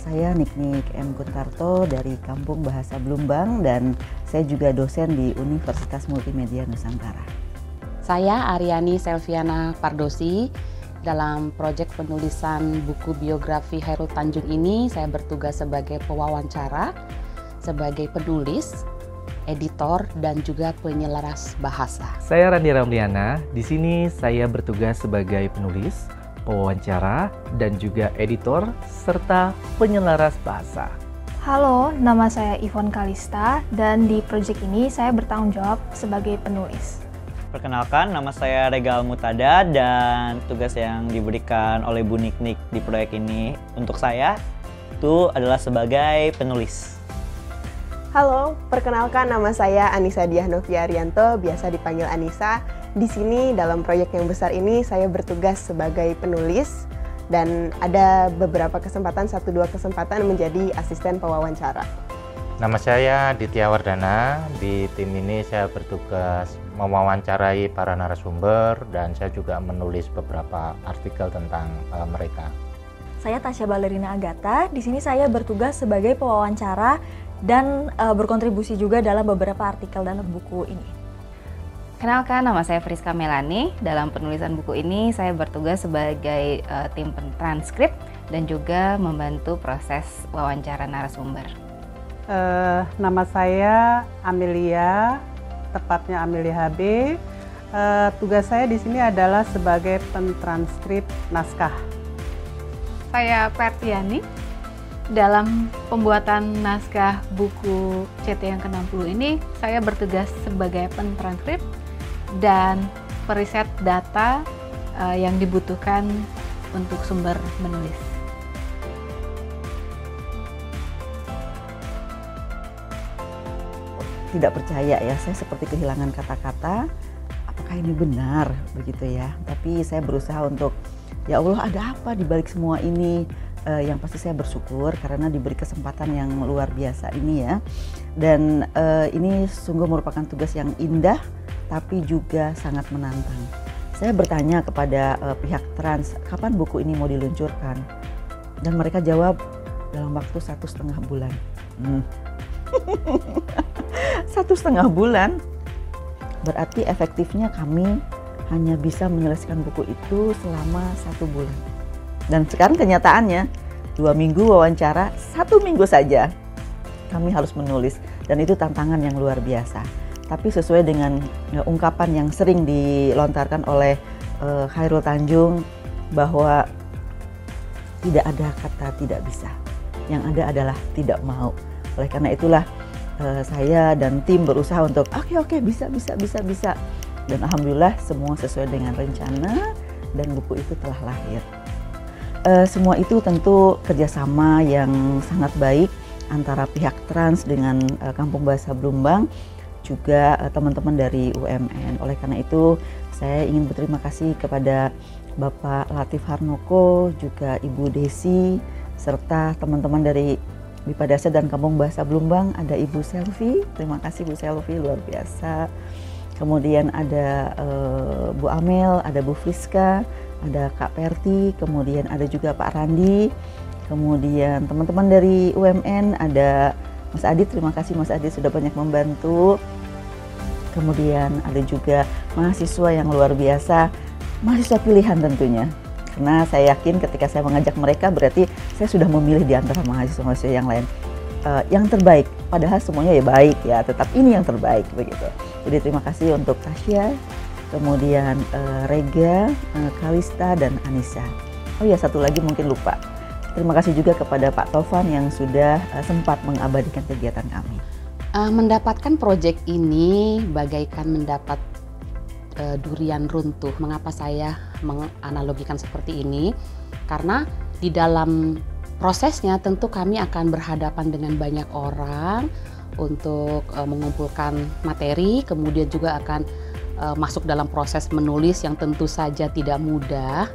Saya Niknik M. Kuntarto dari Kampung Bahasa Blumbang dan saya juga dosen di Universitas Multimedia Nusantara. Saya Aryani Selviana Pardosi. Dalam proyek penulisan buku biografi Chairul Tanjung ini, saya bertugas sebagai pewawancara, sebagai penulis, editor, dan juga penyelaras bahasa. Saya Randi Ramliana. Di sini saya bertugas sebagai penulis, pewawancara, dan juga editor, serta penyelaras bahasa. Halo, nama saya Ivon Kalista, dan di proyek ini saya bertanggung jawab sebagai penulis. Perkenalkan, nama saya Regal Mutada dan tugas yang diberikan oleh Bu Niknik di proyek ini untuk saya itu adalah sebagai penulis. Halo, perkenalkan nama saya Anissa Diah Noviarianto, biasa dipanggil Anissa. Di sini dalam proyek yang besar ini saya bertugas sebagai penulis dan ada beberapa kesempatan, 1-2 kesempatan menjadi asisten pewawancara. Nama saya Ditya Wardana. Di tim ini saya bertugas mewawancarai para narasumber dan saya juga menulis beberapa artikel tentang mereka. Saya Tasya Balerina Agatha. Di sini saya bertugas sebagai pewawancara dan berkontribusi juga dalam beberapa artikel dalam buku ini. Kenalkan, nama saya Friska Melani. Dalam penulisan buku ini saya bertugas sebagai tim transkrip dan juga membantu proses wawancara narasumber. Nama saya Amelia, tepatnya Amelia HB. Tugas saya di sini adalah sebagai pentranskrip naskah. Saya Pertiani. Dalam pembuatan naskah buku CT yang ke-60 ini, saya bertugas sebagai pentranskrip dan periset data yang dibutuhkan untuk sumber menulis. Tidak percaya ya, saya seperti kehilangan kata-kata, apakah ini benar begitu ya. Tapi saya berusaha untuk, ya Allah ada apa di balik semua ini. Yang pasti saya bersyukur karena diberi kesempatan yang luar biasa ini ya. Dan ini sungguh merupakan tugas yang indah tapi juga sangat menantang. Saya bertanya kepada pihak trans, kapan buku ini mau diluncurkan? Dan mereka jawab dalam waktu 1,5 bulan. 1,5 bulan berarti efektifnya kami hanya bisa menyelesaikan buku itu selama 1 bulan. Dan sekarang kenyataannya 2 minggu wawancara, 1 minggu saja kami harus menulis. Dan itu tantangan yang luar biasa. Tapi sesuai dengan ungkapan yang sering dilontarkan oleh Chairul Tanjung bahwa tidak ada kata tidak bisa. Yang ada adalah tidak mau. Oleh karena itulah saya dan tim berusaha untuk oke, bisa. Dan alhamdulillah semua sesuai dengan rencana dan buku itu telah lahir. Semua itu tentu kerjasama yang sangat baik antara pihak trans dengan Kampung Bahasa Blumbang, juga teman-teman dari UMN. Oleh karena itu saya ingin berterima kasih kepada Bapak Latif Harnoko, juga Ibu Desi, serta teman-teman dari BIPA Dasar dan Kampung Bahasa Blumbang. Ada Ibu Selvi, terima kasih Bu Selvi, luar biasa. Kemudian ada Bu Amel, ada Bu Friska, ada Kak Perti, kemudian ada juga Pak Randi, kemudian teman-teman dari UMN, ada Mas Adit, terima kasih Mas Adit sudah banyak membantu. Kemudian ada juga mahasiswa yang luar biasa, mahasiswa pilihan tentunya. Karena saya yakin ketika saya mengajak mereka berarti saya sudah memilih di antara mahasiswa-mahasiswa yang lain. Yang terbaik, padahal semuanya ya baik ya, tetap ini yang terbaik begitu. Jadi terima kasih untuk Tasya, kemudian Rega, Kalista, dan Anissa. Oh ya, satu lagi mungkin lupa. Terima kasih juga kepada Pak Tovan yang sudah sempat mengabadikan kegiatan kami. Mendapatkan proyek ini bagaikan mendapat durian runtuh. Mengapa saya menganalogikan seperti ini? Karena di dalam prosesnya tentu kami akan berhadapan dengan banyak orang untuk mengumpulkan materi, kemudian juga akan masuk dalam proses menulis yang tentu saja tidak mudah,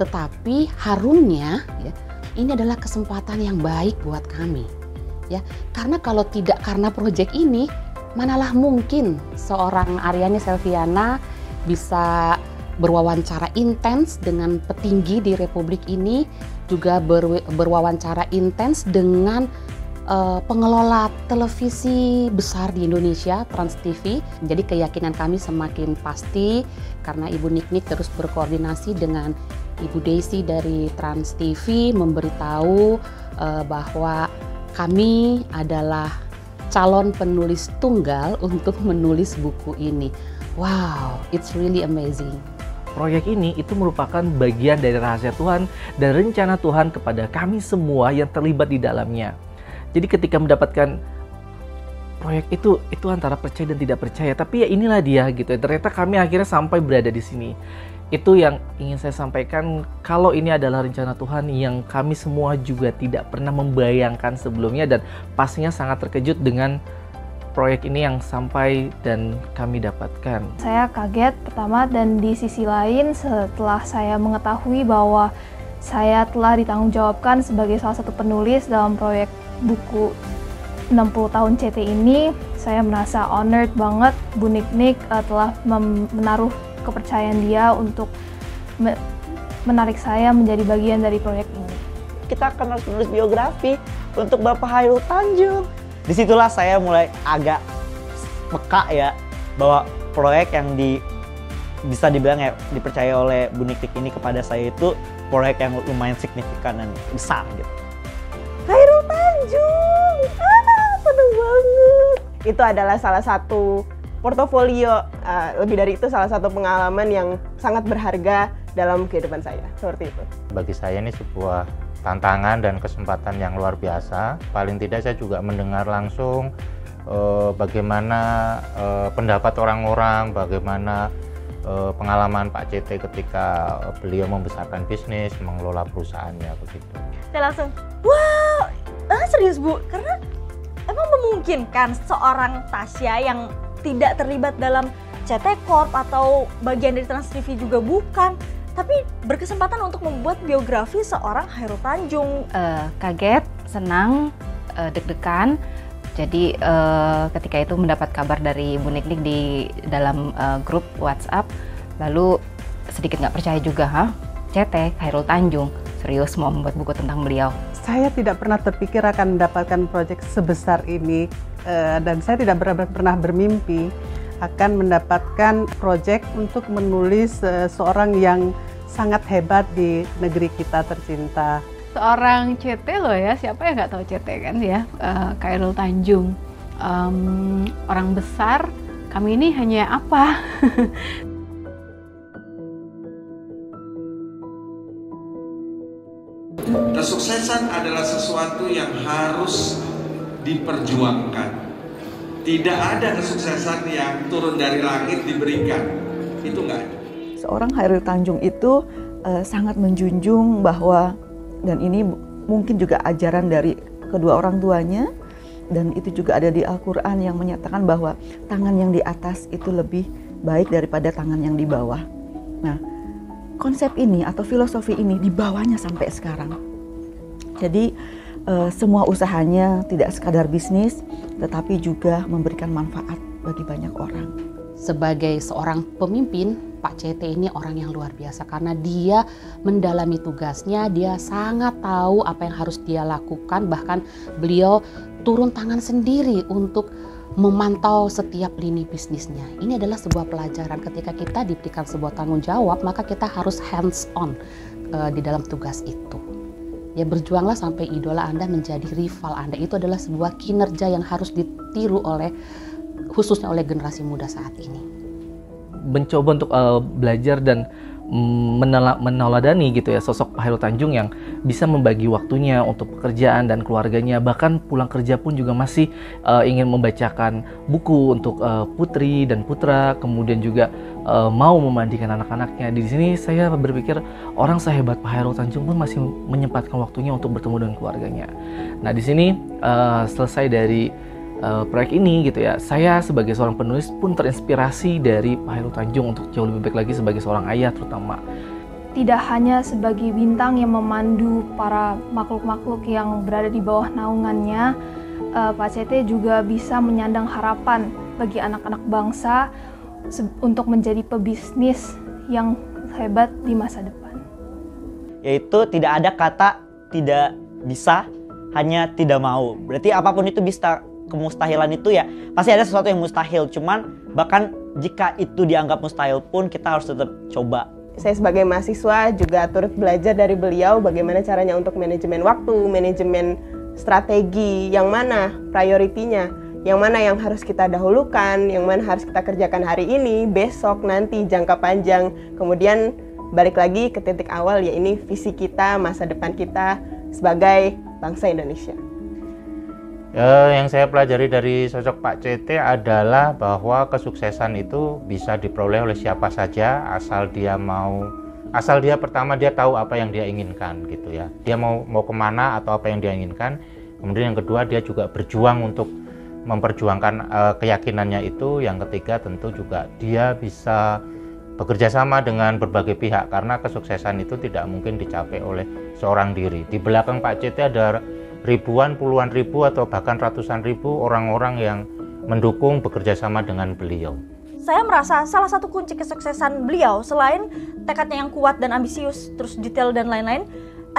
tetapi harumnya ya, ini adalah kesempatan yang baik buat kami ya, karena kalau tidak karena proyek ini, manalah mungkin seorang Aryani Selviana bisa berwawancara intens dengan petinggi di Republik ini, juga berwawancara intens dengan pengelola televisi besar di Indonesia, Trans TV. Jadi keyakinan kami semakin pasti karena Ibu Niknik terus berkoordinasi dengan Ibu Desi dari Trans TV memberitahu bahwa kami adalah calon penulis tunggal untuk menulis buku ini. Wow, it's really amazing. Proyek ini itu merupakan bagian dari rahasia Tuhan dan rencana Tuhan kepada kami semua yang terlibat di dalamnya. Jadi ketika mendapatkan proyek itu antara percaya dan tidak percaya, tapi ya inilah dia gitu ya. Ternyata kami akhirnya sampai berada di sini. Itu yang ingin saya sampaikan, kalau ini adalah rencana Tuhan yang kami semua juga tidak pernah membayangkan sebelumnya, dan pastinya sangat terkejut dengan proyek ini yang sampai dan kami dapatkan. Saya kaget pertama, dan di sisi lain setelah saya mengetahui bahwa saya telah ditanggungjawabkan sebagai salah satu penulis dalam proyek buku 60 tahun CT ini, saya merasa honored banget. Bu Niknik telah menaruh kepercayaan dia untuk menarik saya menjadi bagian dari proyek ini. Kita akan harus menulis biografi untuk Bapak Khairul Tanjung. Disitulah saya mulai agak peka ya, bahwa proyek yang bisa dibilang ya dipercaya oleh Bu Niknik ini kepada saya itu proyek yang lumayan signifikan dan besar gitu. Khairul Tanjung, seneng banget. Itu adalah salah satu portofolio, lebih dari itu salah satu pengalaman yang sangat berharga dalam kehidupan saya, seperti itu. Bagi saya ini sebuah tantangan dan kesempatan yang luar biasa. Paling tidak saya juga mendengar langsung bagaimana pendapat orang-orang, bagaimana pengalaman Pak CT ketika beliau membesarkan bisnis, mengelola perusahaannya begitu. Saya langsung, wow, serius Bu? Karena emang memungkinkan seorang Tasya yang tidak terlibat dalam CT Corp atau bagian dari Trans TV juga bukan, tapi berkesempatan untuk membuat biografi seorang Khairul Tanjung. Kaget, senang, deg-degan. Jadi ketika itu mendapat kabar dari Bu Niknik di dalam grup WhatsApp, lalu sedikit nggak percaya juga, CT Khairul Tanjung serius mau membuat buku tentang beliau. Saya tidak pernah terpikir akan mendapatkan proyek sebesar ini, dan saya tidak pernah bermimpi akan mendapatkan proyek untuk menulis seorang yang sangat hebat di negeri kita tercinta. Seorang CT loh ya, siapa yang nggak tahu CT kan ya, Khairul Tanjung. Orang besar, kami ini hanya apa? Kesuksesan adalah sesuatu yang harus diperjuangkan. Tidak ada kesuksesan yang turun dari langit diberikan. Itu nggak ada. Seorang Khairul Tanjung itu sangat menjunjung bahwa, dan ini mungkin juga ajaran dari kedua orang tuanya, dan itu juga ada di Al-Quran yang menyatakan bahwa tangan yang di atas itu lebih baik daripada tangan yang di bawah. Nah, konsep ini atau filosofi ini dibawanya sampai sekarang. Jadi semua usahanya tidak sekadar bisnis, tetapi juga memberikan manfaat bagi banyak orang. Sebagai seorang pemimpin, Pak CT ini orang yang luar biasa karena dia mendalami tugasnya, dia sangat tahu apa yang harus dia lakukan, bahkan beliau turun tangan sendiri untuk memantau setiap lini bisnisnya. Ini adalah sebuah pelajaran ketika kita diberikan sebuah tanggung jawab, maka kita harus hands on di dalam tugas itu. Ya, berjuanglah sampai idola Anda menjadi rival Anda. Itu adalah sebuah kinerja yang harus ditiru khususnya oleh generasi muda saat ini. Mencoba untuk belajar dan meneladani gitu ya sosok Khairul Tanjung yang bisa membagi waktunya untuk pekerjaan dan keluarganya, bahkan pulang kerja pun juga masih ingin membacakan buku untuk putri dan putra, kemudian juga mau memandikan anak-anaknya. Di sini saya berpikir orang sehebat Pak Khairul Tanjung pun masih menyempatkan waktunya untuk bertemu dengan keluarganya. Nah, di sini selesai dari proyek ini gitu ya, saya sebagai seorang penulis pun terinspirasi dari Pak Khairul Tanjung untuk jauh lebih baik lagi sebagai seorang ayah terutama. Tidak hanya sebagai bintang yang memandu para makhluk-makhluk yang berada di bawah naungannya, Pak CT juga bisa menyandang harapan bagi anak-anak bangsa untuk menjadi pebisnis yang hebat di masa depan. Yaitu tidak ada kata tidak bisa, hanya tidak mau. Berarti apapun itu bisa, kemustahilan itu ya pasti ada sesuatu yang mustahil. Cuman bahkan jika itu dianggap mustahil pun kita harus tetap coba. Saya sebagai mahasiswa juga turut belajar dari beliau bagaimana caranya untuk manajemen waktu, manajemen strategi, yang mana prioritinya, yang mana yang harus kita dahulukan, yang mana harus kita kerjakan hari ini, besok, nanti, jangka panjang. Kemudian balik lagi ke titik awal, ya ini visi kita, masa depan kita sebagai bangsa Indonesia. Yang saya pelajari dari sosok Pak CT adalah bahwa kesuksesan itu bisa diperoleh oleh siapa saja asal dia pertama dia tahu apa yang dia inginkan gitu ya. Dia mau kemana atau apa yang dia inginkan. Kemudian yang kedua dia juga berjuang untuk memperjuangkan keyakinannya itu. Yang ketiga tentu juga dia bisa bekerja sama dengan berbagai pihak karena kesuksesan itu tidak mungkin dicapai oleh seorang diri. Di belakang Pak CT ada ribuan, puluhan ribu atau bahkan ratusan ribu orang-orang yang mendukung bekerja sama dengan beliau. Saya merasa salah satu kunci kesuksesan beliau selain tekadnya yang kuat dan ambisius, terus detail dan lain-lain,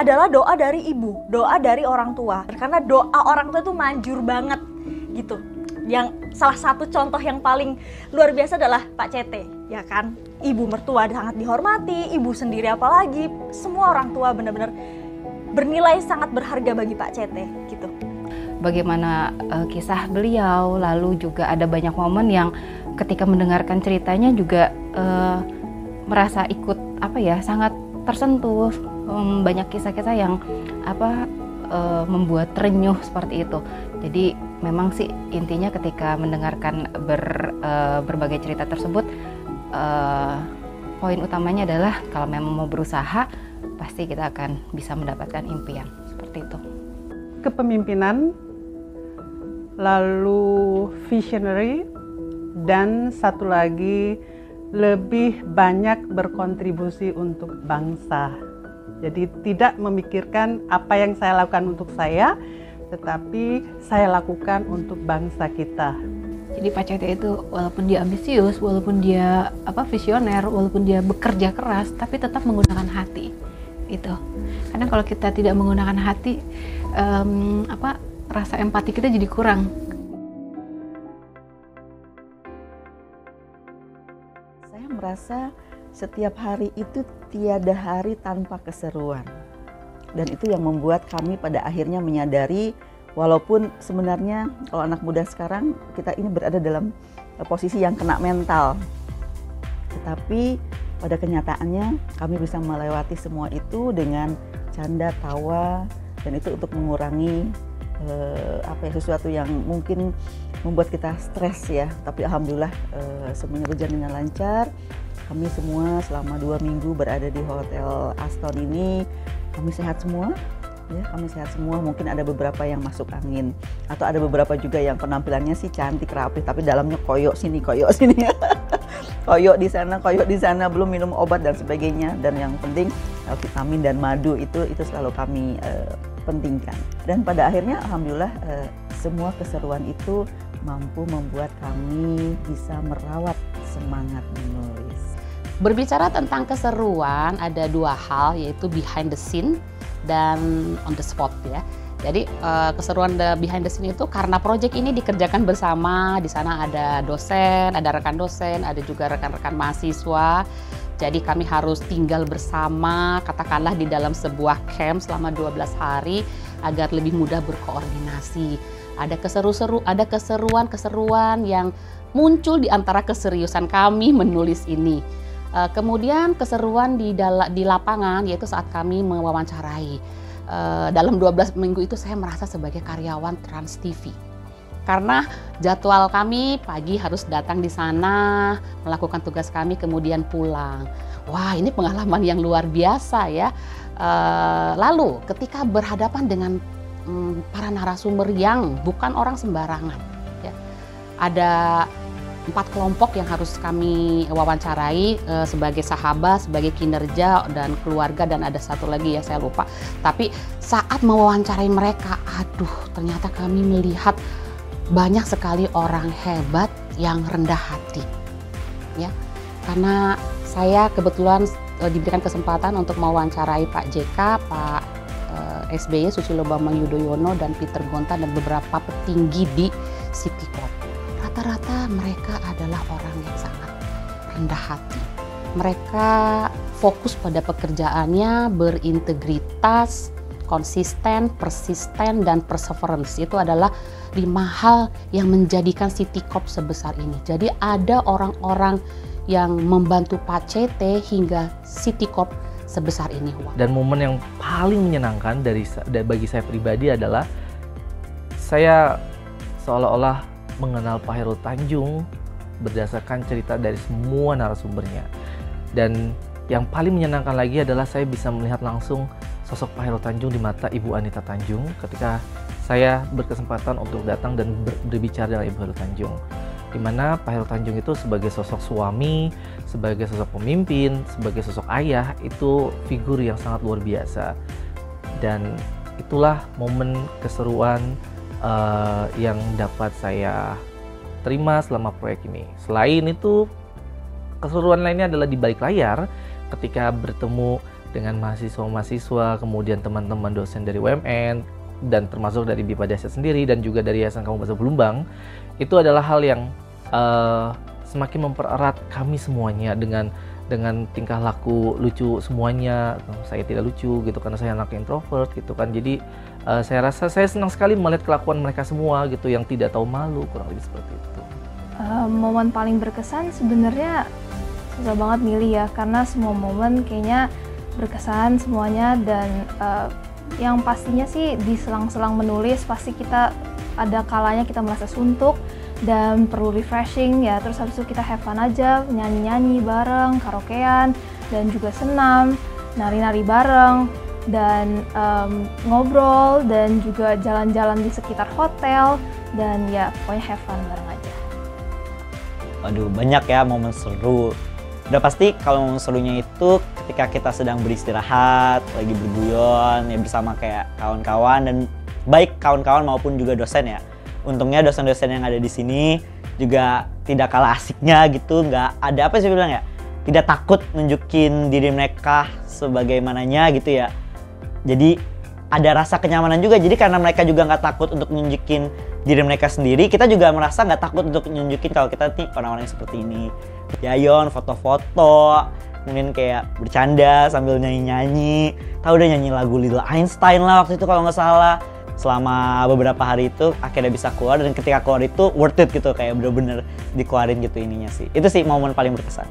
adalah doa dari ibu, doa dari orang tua. Karena doa orang tua itu manjur banget gitu. Yang salah satu contoh yang paling luar biasa adalah Pak CT, ya kan? Ibu mertua sangat dihormati, ibu sendiri apalagi, semua orang tua benar-benar bernilai sangat berharga bagi Pak CT gitu. Bagaimana kisah beliau, lalu juga ada banyak momen yang ketika mendengarkan ceritanya juga merasa ikut sangat tersentuh. Banyak kisah-kisah yang membuat terenyuh seperti itu. Jadi memang sih intinya ketika mendengarkan berbagai cerita tersebut, poin utamanya adalah kalau memang mau berusaha pasti kita akan bisa mendapatkan impian seperti itu. Kepemimpinan, lalu visionary, dan satu lagi lebih banyak berkontribusi untuk bangsa. Jadi tidak memikirkan apa yang saya lakukan untuk saya, tetapi saya lakukan untuk bangsa kita. Jadi Pak CT itu walaupun dia ambisius, walaupun dia visioner, walaupun dia bekerja keras, tapi tetap menggunakan hati. Itu. Karena kalau kita tidak menggunakan hati, rasa empati kita jadi kurang. Saya merasa setiap hari itu tiada hari tanpa keseruan. Dan itu yang membuat kami pada akhirnya menyadari, walaupun sebenarnya kalau anak muda sekarang kita ini berada dalam posisi yang kena mental. Tetapi pada kenyataannya kami bisa melewati semua itu dengan canda, tawa, dan itu untuk mengurangi sesuatu yang mungkin membuat kita stres ya. Tapi alhamdulillah semuanya berjalan dengan lancar. Kami semua selama 2 minggu berada di Hotel Aston ini, kami sehat semua. Ya, kami sehat semua. Mungkin ada beberapa yang masuk angin atau ada beberapa juga yang penampilannya sih cantik, rapi, tapi dalamnya koyok sini koyok di sana, belum minum obat dan sebagainya. Dan yang penting vitamin dan madu itu selalu kami pentingkan. Dan pada akhirnya alhamdulillah semua keseruan itu mampu membuat kami bisa merawat semangat menulis. Berbicara tentang keseruan, ada 2 hal, yaitu behind the scene dan on the spot ya. Jadi keseruan behind the scene itu karena proyek ini dikerjakan bersama. Di sana ada dosen, ada rekan dosen, ada juga rekan-rekan mahasiswa. Jadi kami harus tinggal bersama, katakanlah di dalam sebuah camp selama 12 hari agar lebih mudah berkoordinasi. Ada keseruan-keseruan yang muncul di antara keseriusan kami menulis ini. Kemudian keseruan di lapangan, yaitu saat kami mewawancarai. Dalam 12 minggu itu saya merasa sebagai karyawan Trans TV. Karena jadwal kami pagi harus datang di sana, melakukan tugas kami, kemudian pulang. Wah, ini pengalaman yang luar biasa ya. Lalu ketika berhadapan dengan para narasumber yang bukan orang sembarangan. Ya. Ada 4 kelompok yang harus kami wawancarai sebagai sahabat, sebagai kinerja dan keluarga, dan ada satu lagi ya saya lupa. Tapi saat mewawancarai mereka, ternyata kami melihat banyak sekali orang hebat yang rendah hati. Ya. Karena saya kebetulan diberikan kesempatan untuk mewawancarai Pak JK, Pak SBY, Susilo Bambang Yudhoyono, dan Peter Gonta, dan beberapa petinggi di Citicorp. Rata-rata mereka adalah orang yang sangat rendah hati. Mereka fokus pada pekerjaannya, berintegritas, konsisten, persisten, dan perseverance. Itu adalah 5 hal yang menjadikan Citicorp sebesar ini. Jadi ada orang-orang yang membantu Pak CT hingga Citicorp sebesar ini. Dan momen yang paling menyenangkan bagi saya pribadi adalah saya seolah-olah mengenal Pak Hairul Tanjung berdasarkan cerita dari semua narasumbernya. Dan yang paling menyenangkan lagi adalah saya bisa melihat langsung sosok Pak Hairul Tanjung di mata Ibu Anita Tanjung ketika saya berkesempatan untuk datang dan berbicara dengan Ibu Hairul Tanjung, di mana Pak Hairul Tanjung itu sebagai sosok suami, sebagai sosok pemimpin, sebagai sosok ayah, itu figur yang sangat luar biasa. Dan itulah momen keseruan yang dapat saya terima selama proyek ini. Selain itu, keseruan lainnya adalah di balik layar ketika bertemu dengan mahasiswa-mahasiswa, kemudian teman-teman dosen dari UMN, dan termasuk dari BIPA Dahsyat sendiri, dan juga dari Yayasan Kamu Bahasa Blumbang. Itu adalah hal yang semakin mempererat kami semuanya dengan tingkah laku lucu semuanya. Saya tidak lucu gitu karena saya anak introvert gitu kan. Jadi saya rasa saya senang sekali melihat kelakuan mereka semua gitu yang tidak tahu malu, kurang lebih seperti itu. Momen paling berkesan sebenarnya susah banget milih ya, karena semua momen kayaknya berkesan semuanya. Dan yang pastinya sih di selang-selang menulis pasti kita ada kalanya kita merasa suntuk dan perlu refreshing ya, terus habis itu kita have fun aja, nyanyi-nyanyi bareng, karaokean, dan juga senam, nari-nari bareng, dan ngobrol, dan juga jalan-jalan di sekitar hotel, dan ya pokoknya have fun bareng aja. Waduh, banyak ya momen seru. Udah pasti kalau momen serunya itu ketika kita sedang beristirahat, lagi berguyon ya bersama kayak kawan-kawan, dan baik kawan-kawan maupun juga dosen ya. Untungnya dosen-dosen yang ada di sini juga tidak kalah asiknya gitu, nggak ada apa sih bilang ya, tidak takut nunjukin diri mereka sebagaimananya gitu ya. Jadi ada rasa kenyamanan juga, jadi karena mereka juga nggak takut untuk nunjukin diri mereka sendiri, kita juga merasa nggak takut untuk nunjukin kalau kita nih orang-orang yang seperti ini. Yayon, foto-foto, kemudian kayak bercanda sambil nyanyi-nyanyi. Tahu udah nyanyi lagu Little Einstein lah waktu itu kalau nggak salah. Selama beberapa hari itu akhirnya bisa keluar, dan ketika keluar itu worth it gitu, kayak bener-bener dikeluarin gitu ininya sih. Itu sih momen paling berkesan.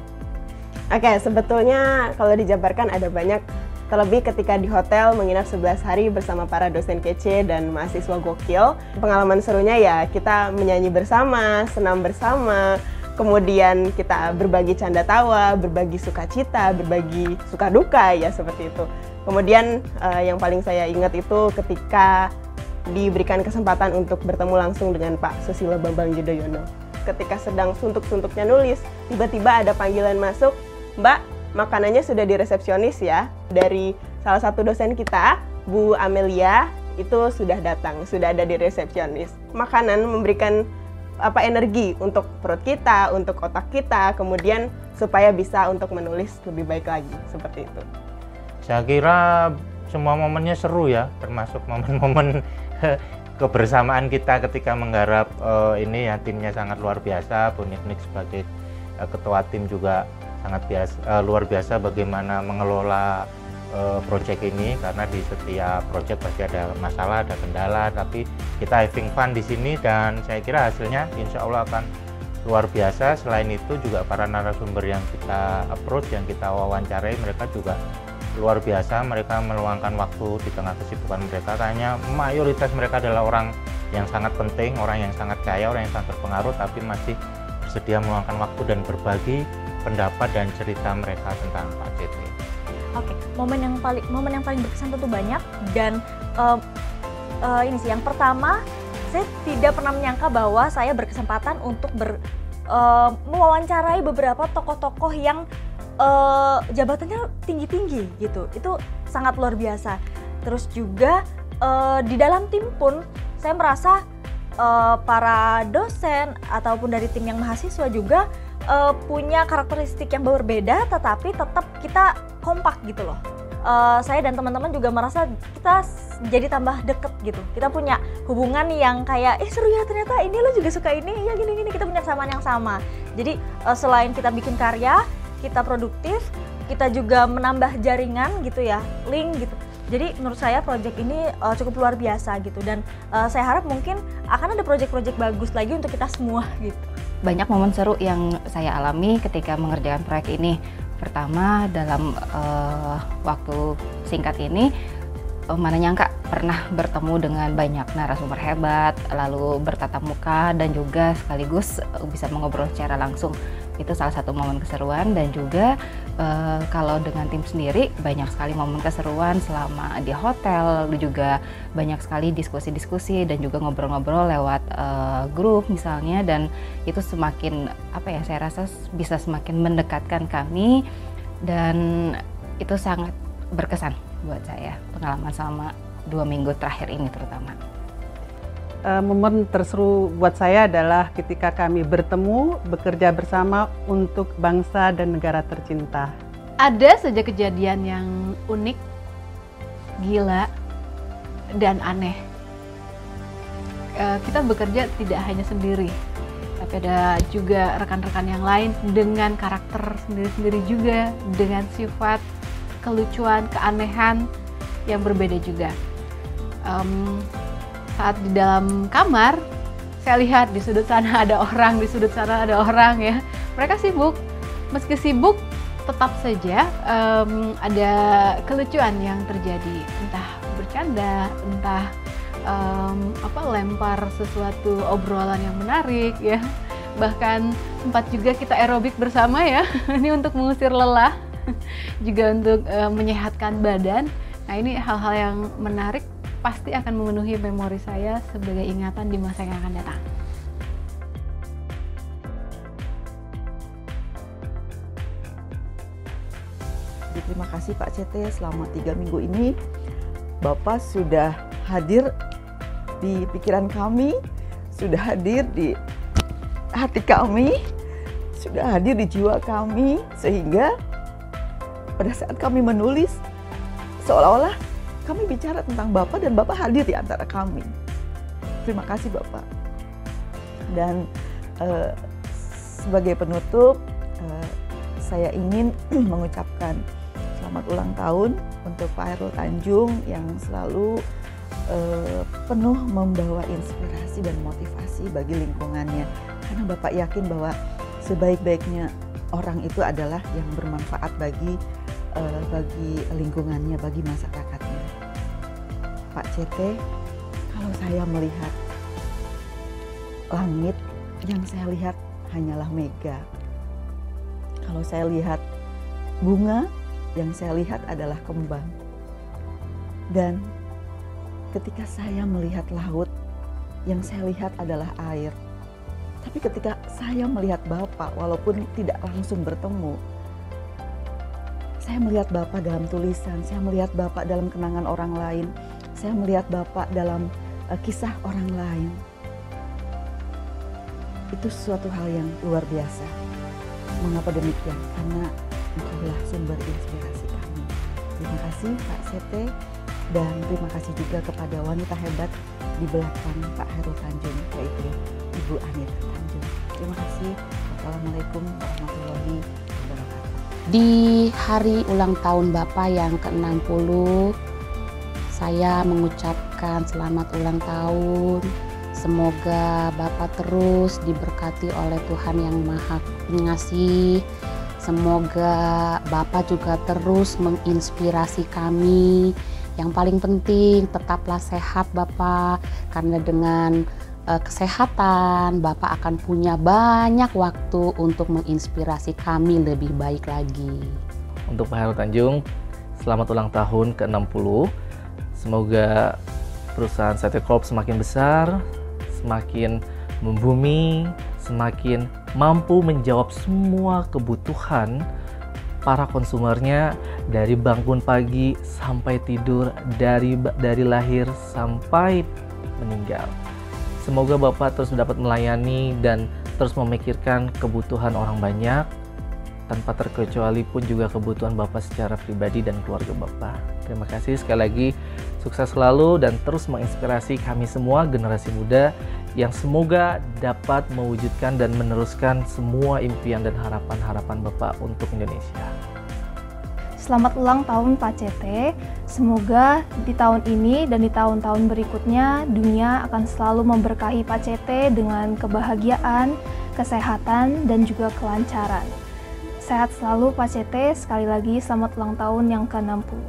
Oke, sebetulnya kalau dijabarkan ada banyak, terlebih ketika di hotel menginap 11 hari bersama para dosen kece dan mahasiswa gokil. Pengalaman serunya ya kita menyanyi bersama, senam bersama, kemudian kita berbagi canda tawa, berbagi sukacita, berbagi suka duka ya seperti itu. Kemudian yang paling saya ingat itu ketika diberikan kesempatan untuk bertemu langsung dengan Pak Susilo Bambang Yudhoyono. Ketika sedang suntuk-suntuknya nulis, tiba-tiba ada panggilan masuk, "Mbak, makanannya sudah di resepsionis ya." Dari salah satu dosen kita, Bu Amelia, itu sudah datang, sudah ada di resepsionis. Makanan memberikan energi untuk perut kita, untuk otak kita, kemudian supaya bisa untuk menulis lebih baik lagi, seperti itu. Saya kira semua momennya seru ya, termasuk momen-momen kebersamaan kita ketika menggarap ini ya, timnya sangat luar biasa. Bu Niknik sebagai ketua tim juga sangat luar biasa bagaimana mengelola proyek ini, karena di setiap proyek pasti ada masalah, ada kendala, tapi kita having fun di sini, dan saya kira hasilnya insya Allah akan luar biasa. Selain itu juga para narasumber yang kita approach, yang kita wawancarai, mereka juga luar biasa. Mereka meluangkan waktu di tengah kesibukan mereka, kayaknya mayoritas mereka adalah orang yang sangat penting, orang yang sangat kaya, orang yang sangat berpengaruh, tapi masih bersedia meluangkan waktu dan berbagi pendapat dan cerita mereka tentang Pak CT. Oke, momen yang paling berkesan tentu banyak, dan ini sih yang pertama, saya tidak pernah menyangka bahwa saya berkesempatan untuk mewawancarai beberapa tokoh-tokoh yang jabatannya tinggi-tinggi gitu. Itu sangat luar biasa. Terus juga di dalam tim pun saya merasa para dosen ataupun dari tim yang mahasiswa juga punya karakteristik yang berbeda, tetapi tetap kita kompak gitu loh. Saya dan teman-teman juga merasa kita jadi tambah deket gitu. Kita punya hubungan yang kayak, seru ya ternyata ini lo juga suka ini, ya gini-gini, kita punya kesamaan yang sama. Jadi selain kita bikin karya, kita produktif, kita juga menambah jaringan gitu ya, link gitu. Jadi menurut saya project ini cukup luar biasa gitu, dan saya harap mungkin akan ada project-project bagus lagi untuk kita semua gitu. Banyak momen seru yang saya alami ketika mengerjakan proyek ini. Pertama, dalam waktu singkat ini, mana nyangka pernah bertemu dengan banyak narasumber hebat, lalu bertatap muka dan juga sekaligus bisa mengobrol secara langsung. Itu salah satu momen keseruan, dan juga kalau dengan tim sendiri banyak sekali momen keseruan selama di hotel, lalu juga banyak sekali diskusi-diskusi dan juga ngobrol-ngobrol lewat grup misalnya, dan itu semakin saya rasa bisa semakin mendekatkan kami, dan itu sangat berkesan buat saya pengalaman selama 2 minggu terakhir ini terutama. Momen terseru buat saya adalah ketika kami bertemu, bekerja bersama untuk bangsa dan negara tercinta. Ada saja kejadian yang unik, gila, dan aneh. Kita bekerja tidak hanya sendiri, tapi ada juga rekan-rekan yang lain dengan karakter sendiri-sendiri juga, dengan sifat, kelucuan, keanehan yang berbeda juga. Saat di dalam kamar, saya lihat di sudut sana ada orang, di sudut sana ada orang ya. Mereka sibuk, meski sibuk tetap saja ada kelucuan yang terjadi. Entah bercanda, entah lempar sesuatu obrolan yang menarik ya. Bahkan sempat juga kita aerobik bersama ya. Ini untuk mengusir lelah, juga untuk menyehatkan badan. Nah, ini hal-hal yang menarik, pasti akan memenuhi memori saya sebagai ingatan di masa yang akan datang. Terima kasih Pak CT, selama 3 minggu ini Bapak sudah hadir di pikiran kami, sudah hadir di hati kami, sudah hadir di jiwa kami, sehingga pada saat kami menulis seolah-olah kami bicara tentang Bapak dan Bapak hadir di antara kami. Terima kasih Bapak. Dan sebagai penutup, saya ingin mengucapkan selamat ulang tahun untuk Pak Hairul Tanjung yang selalu penuh membawa inspirasi dan motivasi bagi lingkungannya. Karena Bapak yakin bahwa sebaik-baiknya orang itu adalah yang bermanfaat bagi lingkungannya, bagi masyarakatnya. Pak CT, kalau saya melihat langit, yang saya lihat hanyalah mega. Kalau saya lihat bunga, yang saya lihat adalah kembang. Dan ketika saya melihat laut, yang saya lihat adalah air. Tapi ketika saya melihat Bapak, walaupun tidak langsung bertemu, saya melihat Bapak dalam tulisan, saya melihat Bapak dalam kenangan orang lain, saya melihat Bapak dalam kisah orang lain. Itu suatu hal yang luar biasa. Mengapa demikian? Karena Engkaulah sumber inspirasi kami. Terima kasih Pak CT, dan terima kasih juga kepada wanita hebat di belakang Pak Hairul Tanjung, yaitu Ibu Anita Tanjung. Terima kasih. Wassalamualaikum warahmatullahi wabarakatuh. Di hari ulang tahun Bapak yang ke-60, saya mengucapkan selamat ulang tahun. Semoga Bapak terus diberkati oleh Tuhan Yang Maha Pengasih. Semoga Bapak juga terus menginspirasi kami. Yang paling penting, tetaplah sehat Bapak, karena dengan kesehatan Bapak akan punya banyak waktu untuk menginspirasi kami lebih baik lagi. Untuk Pak Hairul Tanjung, selamat ulang tahun ke-60. Semoga perusahaan CT Corp semakin besar, semakin membumi, semakin mampu menjawab semua kebutuhan para konsumernya, dari bangun pagi sampai tidur, dari lahir sampai meninggal. Semoga Bapak terus dapat melayani dan terus memikirkan kebutuhan orang banyak, tanpa terkecuali pun juga kebutuhan Bapak secara pribadi dan keluarga Bapak. Terima kasih sekali lagi, sukses selalu dan terus menginspirasi kami semua generasi muda yang semoga dapat mewujudkan dan meneruskan semua impian dan harapan-harapan Bapak untuk Indonesia. Selamat ulang tahun Pak CT. Semoga di tahun ini dan di tahun-tahun berikutnya dunia akan selalu memberkahi Pak CT dengan kebahagiaan, kesehatan, dan juga kelancaran. Sehat selalu Pak CT. Sekali lagi selamat ulang tahun yang ke-60.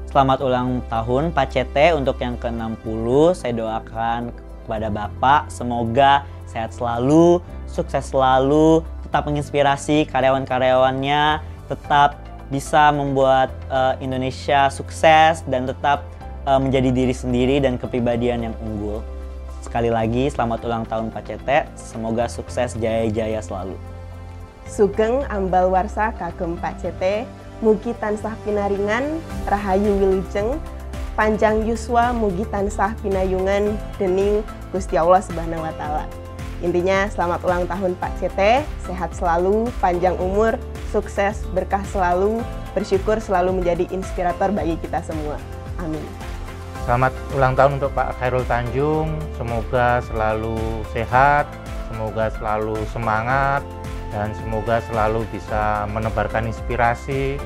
Selamat ulang tahun Pak CT untuk yang ke-60. Saya doakan kepada Bapak semoga sehat selalu, sukses selalu, tetap menginspirasi karyawan-karyawannya, tetap bisa membuat Indonesia sukses dan tetap menjadi diri sendiri dan kepribadian yang unggul. Sekali lagi selamat ulang tahun Pak CT, semoga sukses jaya-jaya selalu. Sugeng ambal warsa kagem Pak CT, mugi tansah pinaringan, rahayu wilujeng, panjang yuswa mugi tansah pinayungan dening Gusti Allah Subhanahu wa taala. Intinya selamat ulang tahun Pak CT, sehat selalu, panjang umur, sukses, berkah selalu, bersyukur selalu menjadi inspirator bagi kita semua. Amin. Selamat ulang tahun untuk Pak Khairul Tanjung, semoga selalu sehat, semoga selalu semangat, dan semoga selalu bisa menebarkan inspirasi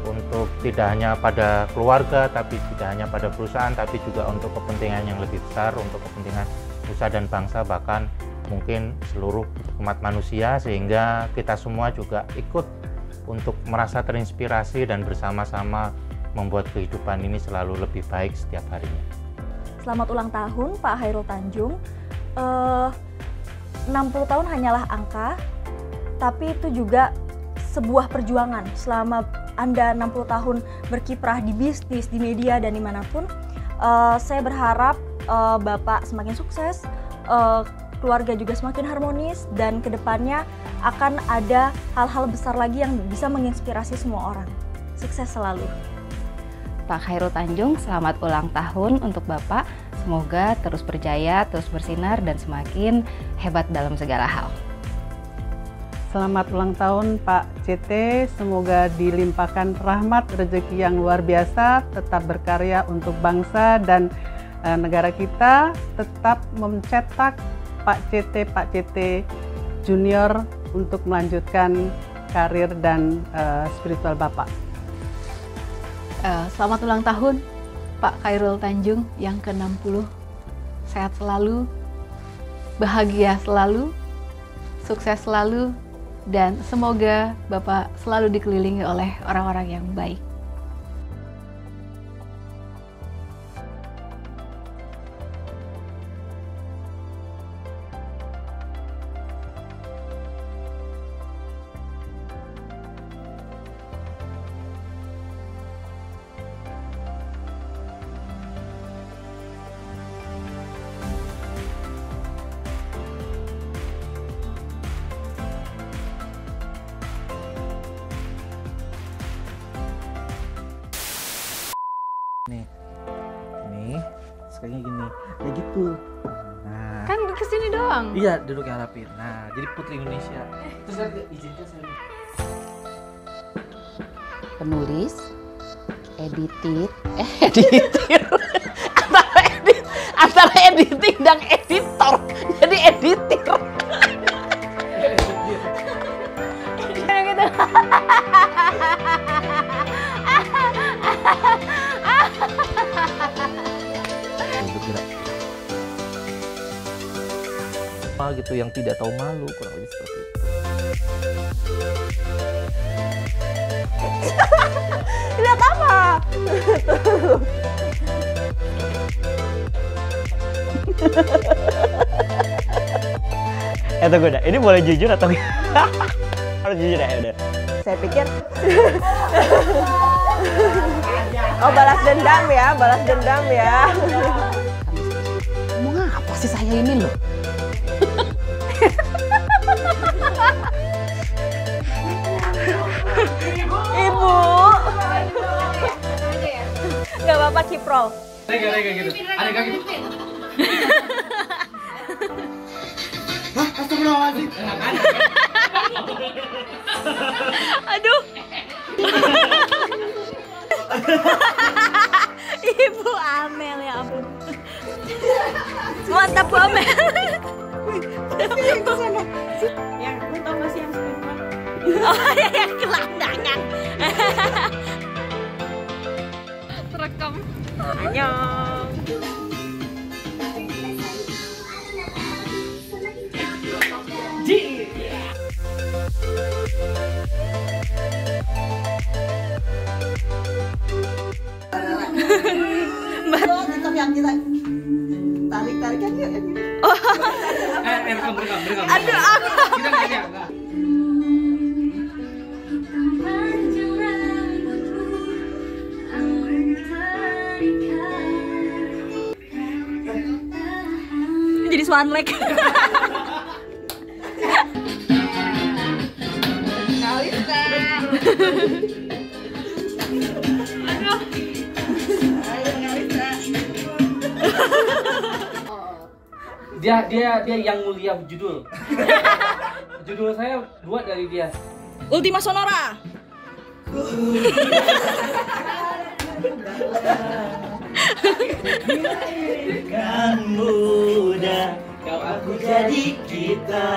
untuk tidak hanya pada keluarga, tapi tidak hanya pada perusahaan, tapi juga untuk kepentingan yang lebih besar, untuk kepentingan nusa dan bangsa, bahkan mungkin seluruh umat manusia, sehingga kita semua juga ikut untuk merasa terinspirasi dan bersama-sama membuat kehidupan ini selalu lebih baik setiap harinya. Selamat ulang tahun Pak Khairul Tanjung. 60 tahun hanyalah angka, tapi itu juga sebuah perjuangan. Selama Anda 60 tahun berkiprah di bisnis, di media, dan dimanapun, saya berharap Bapak semakin sukses, keluarga juga semakin harmonis, dan kedepannya akan ada hal-hal besar lagi yang bisa menginspirasi semua orang. Sukses selalu. Pak Khairul Tanjung, selamat ulang tahun untuk Bapak. Semoga terus berjaya, terus bersinar, dan semakin hebat dalam segala hal. Selamat ulang tahun Pak CT, semoga dilimpahkan rahmat rezeki yang luar biasa, tetap berkarya untuk bangsa dan negara kita, tetap mencetak Pak CT Junior untuk melanjutkan karir dan spiritual Bapak. Selamat ulang tahun Pak Khairul Tanjung yang ke-60. Sehat selalu, bahagia selalu, sukses selalu, dan semoga Bapak selalu dikelilingi oleh orang-orang yang baik. Nih, sekalinya gini, kayak gitu. Nah, Kan kesini doang. iya, duduk yang rapin. Nah, jadi Putri Indonesia. Terus saya izinkan saya. Penulis, editor, antara editing dan editor, jadi editor. Bergerak. Apa gitu yang tidak tahu malu, kurang lebih seperti itu. Lihat apa? Tunggu dah, ini boleh jujur atau harus jujur ya udah. Saya pikir oh balas dendam ya. Ngomong apa sih saya ini loh? Ibu. Gak apa-apa, kiprol. Rega gitu. Ada gitu. Astagfirullahaladzim. Aduh. Ibu Amel, ya ampun. Mantap Bu Amel. Yang lu tau gak sih yang SpongeBob? Oh ya, yang gelandangan. Terekam. Annyeong. Mbak, yang kita tarik-tarikan yuk. Rekam. Aduh, aku. Kita nggak. Jadi swanlek. Dia yang mulia judul. Judul saya buat dari dia. Ultima Sonora. Kan muda kau aku jadi kita.